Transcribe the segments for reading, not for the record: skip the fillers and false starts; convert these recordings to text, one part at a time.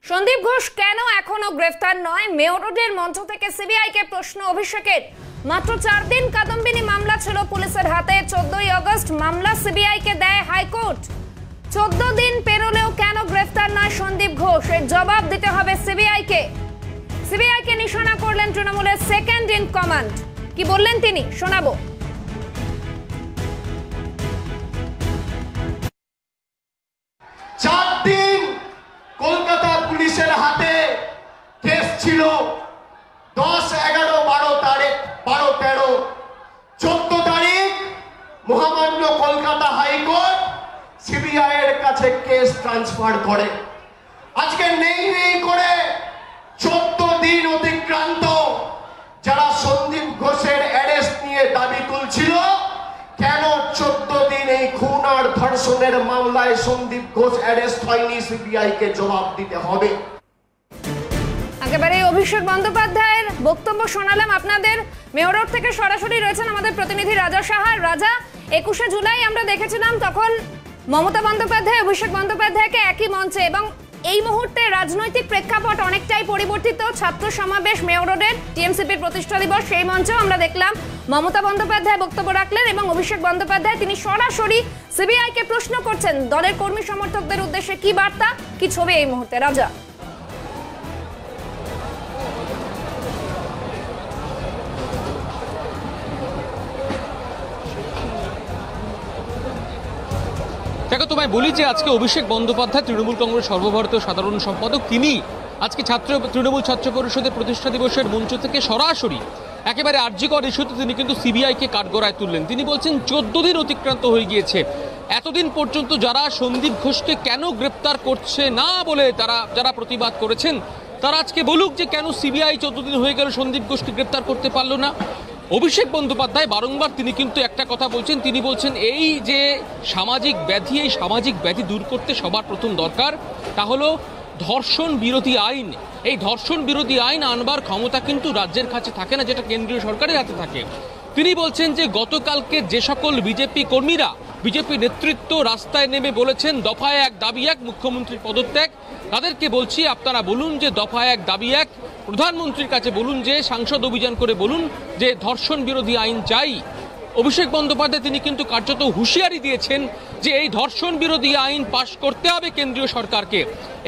সন্দীপ ঘোষ কেন এখনো গ্রেফতার নয়? মেয়র রোডের মঞ্চ থেকে সিবিআই কে প্রশ্ন অভিষেকের। মাত্র 4 দিন কাদম্বিনী মামলা ছিল পুলিশের হাতে। 14ই আগস্ট মামলা সিবিআই কে দেয় হাইকোর্ট। 14 দিন পেরোলেও কেন গ্রেফতার নয় সন্দীপ ঘোষ? এর জবাব দিতে হবে সিবিআই কে। সিবিআই কে নিশানা করলেন তৃণমূলের সেকেন্ড ইন কমান্ড। কি বললেন তিনি, শোনাবো। কলকাতা পুলিশের হাতে কেস ছিল 10, 11, 12 তারিখ, 12, 13, 14 তারিখ মহামান্য কলকাতা হাইকোর্ট সিবিআই এর কাছে কেস ট্রান্সফার করে। আজকে নেই করে 14 দিন অতিক্রান্ত। যারা সন্দীপ ঘোষের অ্যারেস্ট নিয়ে দাবি তুলছিল, কেন 14 দিন এই খুন আর ধর্ষণের মামলায় সন্দীপ ঘোষ অ্যারেস্ট হয়নি? সিবিআই কে জবাব দিতে হবে। একেবারে অভিষেক বন্দ্যোপাধ্যায়ের বক্তব্য শোনালাম আপনাদের। মেয়র রোড থেকে সরাসরি রয়েছেন আমাদের প্রতিনিধি রাজা সাহা। রাজা, 21শে জুলাই আমরা দেখেছিলাম তখন মমতা বন্দ্যোপাধ্যায় অভিষেক বন্দ্যোপাধ্যায়কে একই মঞ্চে, এবং এই মুহূর্তে রাজনৈতিক প্রেক্ষাপট অনেকটাই পরিবর্তিত। ছাত্র সমাবেশ মেয়র রোডের, টিএমসিপির প্রতিষ্ঠা দিবস, সেই মঞ্চেও আমরা দেখলাম মমতা বন্দ্যোপাধ্যায় বক্তব্য রাখলেন এবং অভিষেক বন্দ্যোপাধ্যায় তিনি সরাসরি সিবিআই কে প্রশ্ন করছেন। দলের কর্মী সমর্থকদের উদ্দেশ্যে কি বার্তা, কি ছবি এই মুহূর্তে? রাজা, দেখো, তোমায় বলি যে আজকে অভিষেক বন্দ্যোপাধ্যায় তৃণমূল কংগ্রেস সর্বভারতীয় সাধারণ সম্পাদক, তিনি আজকে তৃণমূল ছাত্র পরিষদের প্রতিষ্ঠা দিবসের মঞ্চ থেকে সরাসরি একেবারে আরজিকর ইস্যুতে তিনি কিন্তু সিবিআইকে কাঠগড়ায় তুললেন। তিনি বলছেন 14 দিন অতিক্রান্ত হয়ে গিয়েছে, এতদিন পর্যন্ত যারা সন্দীপ ঘোষকে কেন গ্রেপ্তার করছে না বলে যারা প্রতিবাদ করেছেন, তারা আজকে বলুক যে কেন সিবিআই 14 দিন হয়ে গেল সন্দীপ ঘোষকে গ্রেপ্তার করতে পারলো না। অভিষেক বন্দ্যোপাধ্যায় বারংবার তিনি কিন্তু একটা কথা বলছেন, তিনি বলছেন এই যে সামাজিক ব্যাধি, এই সামাজিক ব্যাধি দূর করতে সবার প্রথম দরকার তা হলো ধর্ষণ বিরোধী আইন। এই ধর্ষণ বিরোধী আইন আনবার ক্ষমতা কিন্তু রাজ্যের কাছে থাকে না, যেটা কেন্দ্রীয় সরকারের হাতে থাকে। তিনি বলছেন যে গতকালকে যে সকল বিজেপি কর্মীরা, বিজেপি নেতৃত্ব রাস্তায় নেমে বলেছেন দফায় 1 দাবি 1 মুখ্যমন্ত্রীর পদত্যাগ, তাদেরকে বলছি আপনারা বলুন যে দফায় 1 দাবি 1, প্রধানমন্ত্রীর কাছে বলুন যে সাংসদ অভিযান করে বলুন যে ধর্ষণ বিরোধী আইন চাই। অভিষেক বন্দ্যোপাধ্যায় তিনি কিন্তু কার্যত হুঁশিয়ারি দিয়েছেন যে এই ধর্ষণ বিরোধী আইন পাশ করতে হবে কেন্দ্রীয় সরকারকে।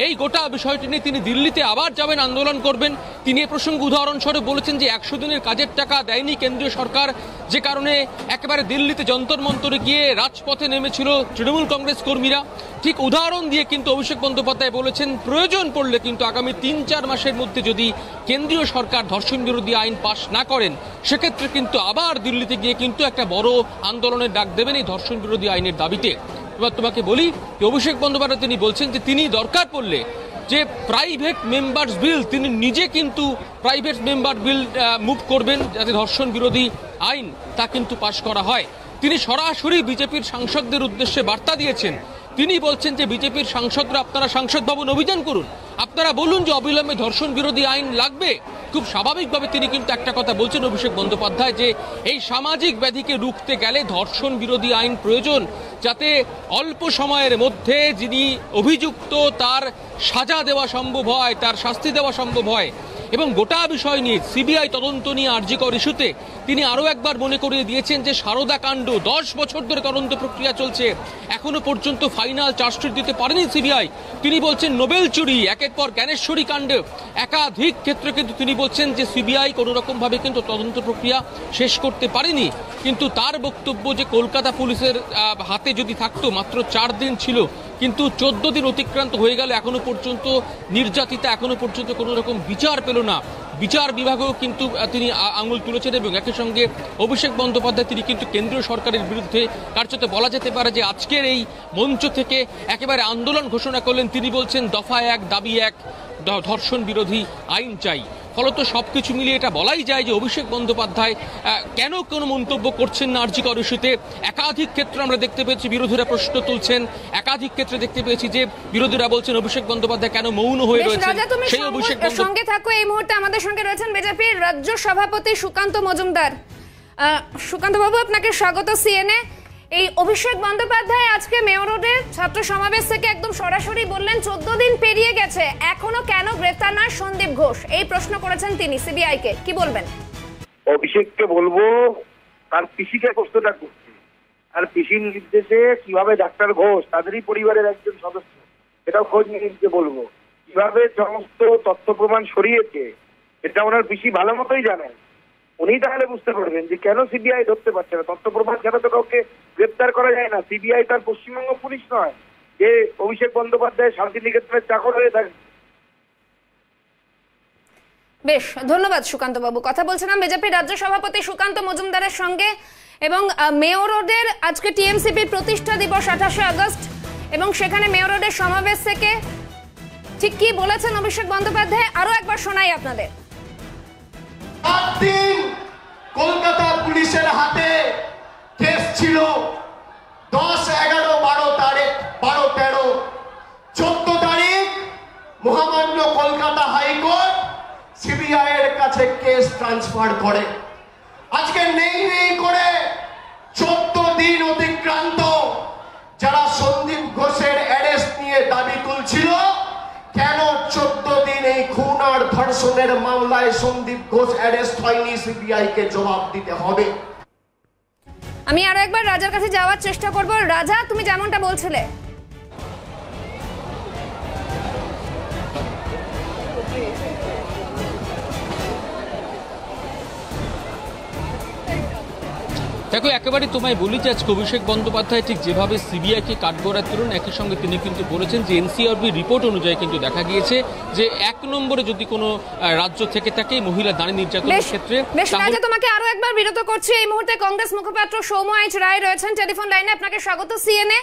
এই গোটা বিষয়টি নিয়ে তিনি দিল্লিতে আবার যাবেন, আন্দোলন করবেন। তিনি এ প্রসঙ্গে উদাহরণস্বরূপ বলেছেন যে 100 দিনের কাজের টাকা দেয়নি কেন্দ্রীয় সরকার, যে কারণে একেবারে দিল্লিতে যন্তর মন্তরে গিয়ে রাজপথে নেমেছিল তৃণমূল কংগ্রেস কর্মীরা। ঠিক উদাহরণ দিয়ে কিন্তু অভিষেক বন্দ্যোপাধ্যায় বলেছেন প্রয়োজন পড়লে কিন্তু আগামী 3-4 মাসের মধ্যে যদি কেন্দ্রীয় সরকার ধর্ষণ বিরোধী আইন পাশ না করেন, সেক্ষেত্রে কিন্তু আবার দিল্লিতে গিয়ে কিন্তু একটা বড় আন্দোলনের ডাক দেবেন এই ধর্ষণ বিরোধী আইনের দাবিতে। এবার তোমাকে বলি যে অভিষেক বন্দ্যোপাধ্যায় তিনি বলছেন যে তিনি দরকার পড়লে যে প্রাইভেট মেম্বার্স বিল, তিনি নিজে কিন্তু প্রাইভেট মেম্বার বিল মুভ করবেন যাতে ধর্ষণ বিরোধী আইন তা কিন্তু পাশ করা হয়। তিনি সরাসরি বিজেপির সাংসদদের উদ্দেশ্যে বার্তা দিয়েছেন। তিনি বলছেন যে বিজেপির সাংসদরা আপনারা সংসদ ভবন অভিযান করুন, আপনারা বলুন যে অবিলম্বে ধর্ষণ বিরোধী আইন লাগবে। খুব স্বাভাবিকভাবে তিনি কিন্তু একটা কথা বলছেন অভিষেক বন্দ্যোপাধ্যায় যে এই সামাজিক ব্যাধিকে রুখতে গেলে ধর্ষণ বিরোধী আইন প্রয়োজন, যাতে অল্প সময়ের মধ্যে যিনি অভিযুক্ত তার সাজা দেওয়া সম্ভব হয়, তার শাস্তি দেওয়া সম্ভব হয়। এবং গোটা বিষয় নিয়ে সিবিআই তদন্ত নিয়ে আরজিকর ইস্যুতে তিনি আরও একবার মনে করিয়ে দিয়েছেন যে সারদা কাণ্ড 10 বছর ধরে তদন্ত প্রক্রিয়া চলছে, এখনো পর্যন্ত ফাইনাল চার্জশিট দিতে পারেনি সিবিআই। তিনি বলছেন নোবেল চুরি, একের পর জ্ঞানেশ্বরী কাণ্ডে একাধিক ক্ষেত্রে কিন্তু তিনি বলছেন যে সিবিআই কোনো রকমভাবে কিন্তু তদন্ত প্রক্রিয়া শেষ করতে পারেনি। কিন্তু তার বক্তব্য যে কলকাতা পুলিশের হাতে যদি থাকতো, মাত্র 4 দিন ছিল, কিন্তু 14 দিন অতিক্রান্ত হয়ে গেল, এখনো পর্যন্ত নির্যাতিতা এখনো পর্যন্ত কোনো রকম বিচার পেল না। বিচার বিভাগও কিন্তু তিনি আঙুল তুলেছেন। এবং একই সঙ্গে অভিষেক বন্দ্যোপাধ্যায় তিনি কিন্তু কেন্দ্রীয় সরকারের বিরুদ্ধে কার্যত বলা যেতে পারে যে আজকের এই মঞ্চ থেকে একেবারে আন্দোলন ঘোষণা করলেন। তিনি বলছেন দফায় 1 দাবি 1 ধর্ষণ বিরোধী আইন চাই। ফলত সবকিছু মিলিয়ে এটা বলাই যায় যে অভিষেক বন্দ্যোপাধ্যায় কেন কোনো মন্তব্য করছেন না আরজিকর ইস্যুতে। একাধিক ক্ষেত্রে আমরা দেখতে পেয়েছি বিরোধীরা প্রশ্ন তুলছেন, একাধিক ক্ষেত্রে দেখতে পেয়েছি যে বিরোধীরা বলছেন অভিষেক বন্দ্যোপাধ্যায় কেন মৌন হয়ে রয়েছেন। সেই অভিষেক সঙ্গে থাকো, এই মুহূর্তে আমাদের সঙ্গে রয়েছেন বিজেপির রাজ্য সভাপতি সুকান্ত মজুমদার। সুকান্ত বাবু, আপনাকে স্বাগত সিএনএ। এই অভিষেক বন্দ্যোপাধ্যায় আজকে মেয়র রোডের ছাত্র সমাবেশ থেকে একদম সরাসরি বললেন 14 দিন পেরিয়ে গেছে, এখনো কেন গ্রেফতার নয় সন্দীপ ঘোষ, এই প্রশ্ন করেছেন তিনি সিবিআই কে। কি বলবেন? অভিষেককে বলবো তার পিসিকে প্রশ্নটা করতে, আর পিসির নির্দেশে কিভাবে ডাক্তার ঘোষ তাদেরই পরিবারের একজন সদস্য সেটাও খোঁজ নিয়ে নিতে বলবো। কিভাবে সমস্ত তথ্য প্রমাণ সরিয়েছে এটা ওনার পিসি ভালো মতোই জানেন। উনি তাহলে বুঝতে পারবেন যে কেন সিবিআই ধরতে পারছে না। তথ্য প্রমাণ ছাড়া তো কাউকে গ্রেপ্তার করা যায় না। সিবিআই তার পশ্চিমবঙ্গ পুলিশ নয় যে অভিষেক বন্দ্যোপাধ্যায় শান্তিনিকেতনের চাকর হয়ে থাকে। বেশ, ধন্যবাদ সুকান্ত বাবু। কথা বলছিলাম বিজেপি রাজ্য সভাপতি সুকান্ত মজুমদারের সঙ্গে। এবং মেয়র রোডের আজকে টিএমসিপির প্রতিষ্ঠা দিবস 28 আগস্ট, এবং সেখানে মেয়র রোডের সমাবেশ থেকে ঠিক কি বলেছেন অভিষেক বন্দ্যোপাধ্যায় আরো একবার শোনাই আপনাদের। দিন কলকাতা পুলিশের হাতে কেস ছিল 10, 11, 12 তারিখ, 12, 13, 14 তারিখ মহামান্য কলকাতা হাইকোর্ট সিবিআই এর কাছে কেস ট্রান্সফার করে। আজকে নেই করে 14 দিন অতিক্রান্ত, যারা সন্দীপ ঘোষের অ্যারেস্ট নিয়ে দাবি তুলছিল, কেন 14 দিন এই খুন আর ধর্ষণের মামলায় সন্দীপ ঘোষ অ্যারেস্ট হয়নি, সিবিআই কে জবাব দিতে হবে। আমি আরো একবার রাজার কাছে যাওয়ার চেষ্টা করব। রাজা, তুমি যেমনটা বলছিলে দেখো, একেবারে তোমায় বলি যে আজকে অভিষেক বন্দ্যোপাধ্যায় ঠিক যেভাবে সিবিআইকে কাঠগড়ায় তুলুন, একই সঙ্গে তিনি কিন্তু বলেছেন যে এনসিআরবি রিপোর্ট অনুযায়ী কিন্তু দেখা গিয়েছে যে 1 নম্বরে যদি কোনো রাজ্য থেকে থাকে মহিলা নারী নির্যাতনের ক্ষেত্রে। বেশ রাজা, তোমাকে আরো একবার বিরত করছি। এই মুহূর্তে কংগ্রেস মুখপাত্র সৌম্য এইচ রায় রয়েছেন টেলিফোন লাইনে। আপনাকে স্বাগত সিএনএ।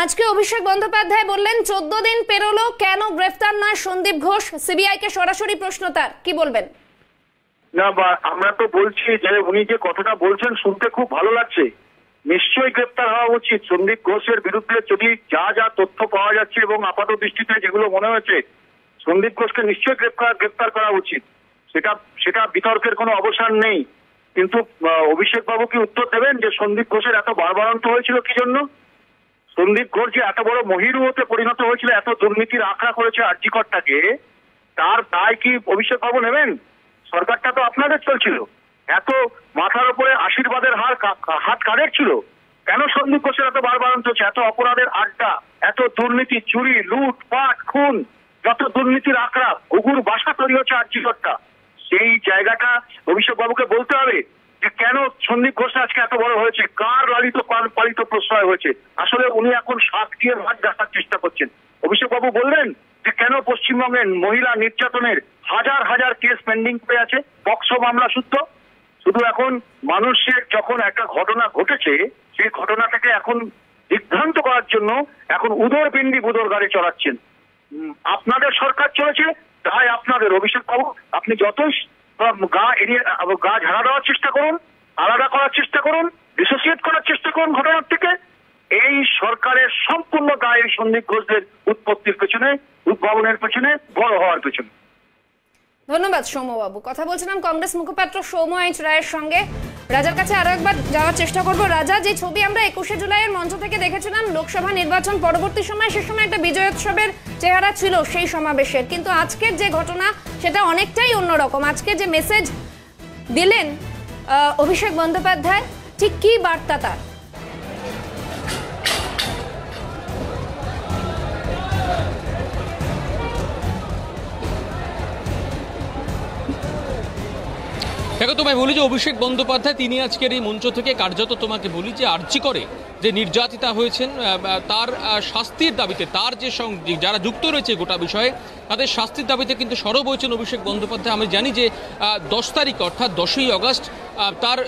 আজকে অভিষেক বন্দ্যোপাধ্যায় বললেন 14 দিন পেরোলো, কেন গ্রেফতার নয় সন্দীপ ঘোষ, সিবিআই কে সরাসরি প্রশ্ন তার, কি বলবেন? না, আমরা তো বলছি যে উনি যে কথাটা বলছেন শুনতে খুব ভালো লাগছে। নিশ্চয়ই গ্রেপ্তার হওয়া উচিত সন্দীপ ঘোষের বিরুদ্ধে। যদি যা যা তথ্য পাওয়া যাচ্ছে এবং আপাত দৃষ্টিতে যেগুলো মনে হচ্ছে, সন্দীপ ঘোষকে নিশ্চয়ই গ্রেপ্তার করা উচিত, সেটা বিতর্কের কোনো অবসান নেই। কিন্তু অভিষেক বাবু কি উত্তর দেবেন যে সন্দীপ ঘোষের এত বাড়বাড়ন্ত হয়েছিল কি জন্য? সন্দীপ ঘোষ যে এত বড় মহিরু হতে পরিণত হয়েছিল, এত দুর্নীতির আখড়া করেছে আরজিকরটাকে, তার দায় কি অভিষেক বাবু নেবেন? সরকারটা তো আপনাদের চলছিল, এত মাথার উপরে আশীর্বাদের হাত কাদের ছিল? কেন সন্দীপ ঘোষের এত বাড়বাড়ন্ত হচ্ছে? এত অপরাধের আড্ডা, এত দুর্নীতি, চুরি, লুট পাট, খুন, যত দুর্নীতির আখড়া, ঘুঘুর বাসা তৈরি হচ্ছে আরজিকরটা। সেই জায়গাটা অভিষেক বাবুকে বলতে হবে যে কেন সন্দীপ ঘোষ আজকে এত বড় হয়েছে, কার লালিত পালিত প্রশ্রয় হয়েছে। আসলে উনি এখন শাক দিয়ে ভাত দেখার চেষ্টা করছেন। অভিষেক বাবু বললেন যে কেন পশ্চিমবঙ্গে মহিলা নির্যাতনের হাজার হাজার কেস পেন্ডিং করে আছে, পক্সো মামলা শুধু এখন মানুষের যখন একটা ঘটনা ঘটেছে সেই ঘটনাটাকে এখন বিভ্রান্ত করার জন্য এখন উদরপিণ্ডি বুদর গাড়ি চড়াচ্ছেন। আপনাদের সরকার চলেছে, তাই আপনাদের। অভিষেক বাবু, আপনি যতই গা ঝাড়া দেওয়ার চেষ্টা করুন, আলাদা করার চেষ্টা করুন, ডিসোসিয়েট করার চেষ্টা করুন ঘটনার থেকে, এই সরকারের সম্পূর্ণ দায় এই সন্দীপ ঘোষদের উৎপত্তির পেছনে, উদ্ভাবনের পেছনে, বড় হওয়ার পেছনে। ধন্যবাদ সৌম্যবাবু। কথা বলছিলাম কংগ্রেস মুখপাত্র সৌম্য এইচ রায়ের সঙ্গে। রাজার কাছে আরো একবার যাওয়ার চেষ্টা করব। রাজা, যে ছবি আমরা 21শে জুলাইয়ের মঞ্চ থেকে দেখেছিলাম লোকসভা নির্বাচন পরবর্তী সময়, সে সময় একটা বিজয়োৎসবের চেহারা ছিল সেই সমাবেশের, কিন্তু আজকের যে ঘটনা সেটা অনেকটাই অন্যরকম। আজকে যে মেসেজ দিলেন অভিষেক বন্দ্যোপাধ্যায়, ঠিক কি বার্তা তার? দেখো, তোমায় বলি যে অভিষেক বন্দ্যোপাধ্যায় তিনি আজকের এই মঞ্চ থেকে কার্যত তোমাকে বলি যে আর্জি করে যে নির্যাতিতা হয়েছেন তার শাস্তির দাবিতে, তার যে যারা যুক্ত রয়েছে গোটা বিষয়ে তাদের শাস্তির দাবিতে কিন্তু সরব হয়েছেন অভিষেক বন্দ্যোপাধ্যায়। আমি জানি যে 10 তারিখ অর্থাৎ 10ই আগস্ট তার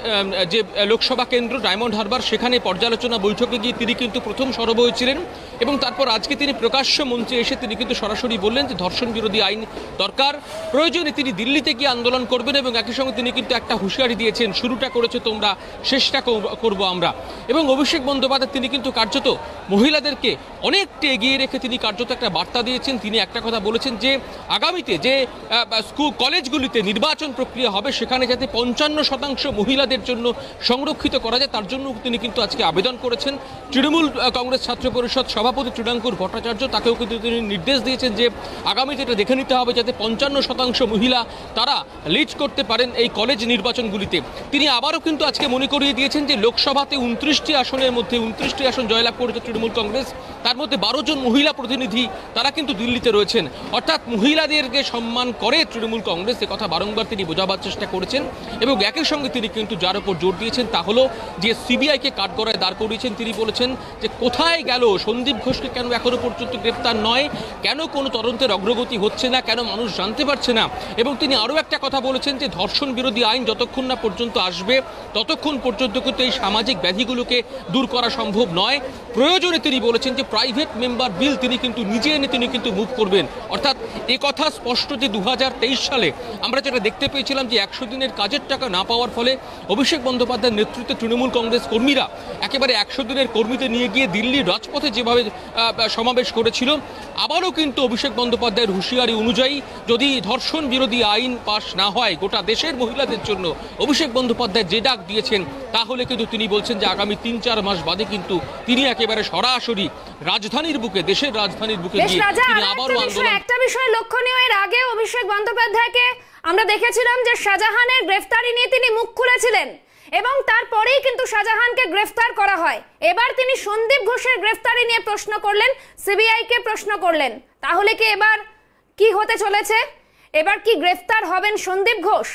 যে লোকসভা কেন্দ্র ডায়মন্ড হারবার, সেখানে পর্যালোচনা বৈঠকে গিয়ে তিনি কিন্তু প্রথম সরব হয়েছিলেন, এবং তারপর আজকে তিনি প্রকাশ্য মঞ্চে এসে তিনি কিন্তু সরাসরি বললেন যে ধর্ষণ বিরোধী আইন দরকার, প্রয়োজনে তিনি দিল্লিতে গিয়ে আন্দোলন করবেন, এবং একই সঙ্গে তিনি কিন্তু একটা হুঁশিয়ারি দিয়েছেন, শুরুটা করেছে তোমরা, শেষটা করব আমরা। এবং অভিষেক বন্দ্যোপাধ্যায় তিনি কিন্তু কার্যত মহিলাদেরকে অনেকটা এগিয়ে রেখে তিনি কার্যত একটা বার্তা দিয়েছেন। তিনি একটা কথা বলেছেন যে আগামীতে যে স্কুল কলেজগুলিতে নির্বাচন প্রক্রিয়া হবে সেখানে যাতে 55% শতাংশ মহিলাদের জন্য সংরক্ষিত করা যায়, তার জন্য তিনি কিন্তু আজকে আবেদন করেছেন। তৃণমূল কংগ্রেস ছাত্র পরিষদ সভাপতি তৃণাঙ্কুর ভট্টাচার্য তাকেও কিন্তু তিনি নির্দেশ দিয়েছেন যে আগামীতে এটা দেখে নিতে হবে যাতে 55% মহিলা তারা লিড করতে পারেন এই কলেজ নির্বাচনগুলিতে। তিনি আবারও কিন্তু আজকে মনে করিয়ে দিয়েছেন যে লোকসভাতে 29টি আসনের মধ্যে 29টি আসন জয়লাভ করেছে তৃণমূল কংগ্রেস, তার মধ্যে 12 জন মহিলা প্রতিনিধি তারা কিন্তু দিল্লিতে রয়েছেন। অর্থাৎ মহিলাদেরকে সম্মান করে তৃণমূল কংগ্রেস, এ কথা বারংবার তিনি বোঝাবার চেষ্টা করেছেন। এবং একই সঙ্গে তিনি কিন্তু যার উপর জোর দিয়েছেন তা হলো যে সিবিআইকে কাঠগড়ায় দাঁড় করিয়েছেন। তিনি বলেছেন যে কোথায় গেল সন্দীপ ঘোষকে, কেন এখনো পর্যন্ত গ্রেপ্তার নয়, কেন কোনো তদন্তের অগ্রগতি হচ্ছে না, কেন মানুষ জানতে পারছে না। এবং তিনি আরও একটা কথা বলেছেন যে ধর্ষণ বিরোধী আইন যতক্ষণ না পর্যন্ত আসবে ততক্ষণ পর্যন্ত কিন্তু এই সামাজিক ব্যাধিগুলোকে দূর করা সম্ভব নয়। প্রয়োজনে তিনি বলেছেন যে প্রাইভেট মেম্বার বিল তিনি কিন্তু নিজে এনে তিনি কিন্তু মুভ করবেন। অর্থাৎ এ কথা স্পষ্ট যে 2023 সালে আমরা যেটা দেখতে পেয়েছিলাম যে 100 দিনের কাজের টাকা না পাওয়ার ফলে অভিষেক বন্দ্যোপাধ্যায়ের নেতৃত্বে তৃণমূল কংগ্রেস কর্মীরা একেবারে 100 দিনের কর্মীদের নিয়ে গিয়ে দিল্লির রাজপথে যেভাবে সমাবেশ করেছিল, আবারও কিন্তু অভিষেক বন্দ্যোপাধ্যায়ের হুঁশিয়ারি অনুযায়ী যদি ধর্ষণ বিরোধী আইন পাশ না হয় গোটা দেশের মহিলাদের জন্য অভিষেক বন্দ্যোপাধ্যায় যে ডাক দিয়েছেন, তাহলে কিন্তু তিনি বলছেন যে আগামী 3-4 মাস বাদে কিন্তু তিনি একেবারে সরাসরি রাজধানীর বুকে, দেশের রাজধানীর বুকে গিয়ে তিনি আবারও আন্দোলন। একটা বিষয় লক্ষণীয়, এর আগে অভিষেক বন্দ্যোপাধ্যায়কে আমরা দেখেছিলাম যে শাহজাহানের গ্রেফতারি নিয়ে তিনি মুখ খুলেছিলেন এবং তারপরেই কিন্তু শাহজাহানকে গ্রেফতার করা হয়। এবার তিনি সন্দীপ ঘোষের গ্রেফতারি নিয়ে প্রশ্ন করলেন, সিবিআই কে প্রশ্ন করলেন। তাহলে কি এবার কি হতে চলেছে? এবার কি গ্রেফতার হবেন সন্দীপ ঘোষ?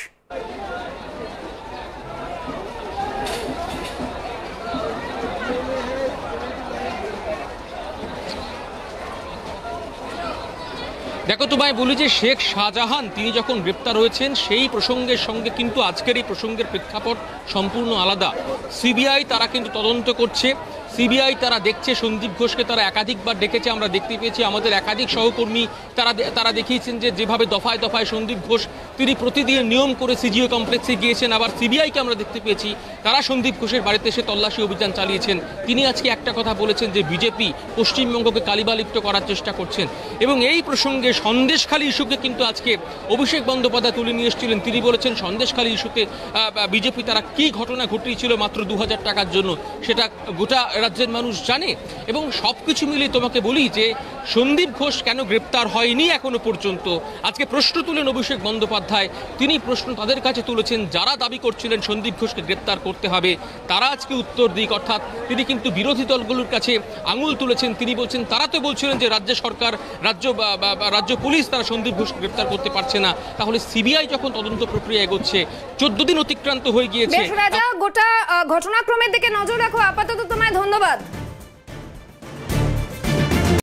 দেখো তোমায় বলি যে শেখ শাহজাহান তিনি যখন গ্রেপ্তার হয়েছেন সেই প্রসঙ্গের সঙ্গে কিন্তু আজকের এই প্রসঙ্গের প্রেক্ষাপট সম্পূর্ণ আলাদা। সিবিআই তারা কিন্তু তদন্ত করছে, সিবিআই তারা দেখছে, সন্দীপ ঘোষকে তারা একাধিকবার ডেকেছে, আমরা দেখতে পেয়েছি আমাদের একাধিক সহকর্মী তারা দেখিয়েছেন যে যেভাবে দফায় দফায় সন্দীপ ঘোষ তিনি প্রতিদিন নিয়ম করে সিজিও কমপ্লেক্সে গিয়েছেন। আবার সিবিআইকে আমরা দেখতে পেয়েছি তারা সন্দীপ ঘোষের বাড়িতে এসে তল্লাশি অভিযান চালিয়েছেন। তিনি আজকে একটা কথা বলেছেন যে বিজেপি পশ্চিমবঙ্গকে কালিবালিপ্ত করার চেষ্টা করছেন। এবং এই প্রসঙ্গে সন্দেশখালী ইস্যুকে কিন্তু আজকে অভিষেক বন্দ্যোপাধ্যায় তুলে নিয়ে এসেছিলেন। তিনি বলেছেন সন্দেশখালী ইস্যুতে বিজেপি তারা কি ঘটনা ঘটিয়েছিল মাত্র 2000 টাকার জন্য সেটা গোটা রাজ্যের মানুষ জানে। এবং সবকিছু মিলিয়ে তোমাকে বলি যে সন্দীপ ঘোষ কেন গ্রেপ্তার হয়নি এখনো পর্যন্ত, আজকে প্রশ্ন তুলেন অভিষেক বন্দ্যোপাধ্যায়। তিনি প্রশ্ন তাদের কাছে তুলেছেন যারা দাবি করছিলেন সন্দীপ ঘোষকে গ্রেপ্তার করতে হবে, তারা আজকে উত্তর দিক। অর্থাৎ তিনি কিন্তু বিরোধী দলগুলোর কাছে আঙুল তুলেছেন। তিনি বলছেন তারা তো বলছিলেন যে রাজ্য সরকার, রাজ্য পুলিশ তারা সন্দীপ ঘোষকে গ্রেপ্তার করতে পারছে না, তাহলে সিবিআই যখন তদন্ত প্রক্রিয়া এগোচ্ছে, 14 দিন অতিক্রান্ত হয়ে গিয়েছে। গোটা ঘটনাক্রমের দিকে নজর রাখো। আপাতত তোমায় ধন্যবাদ।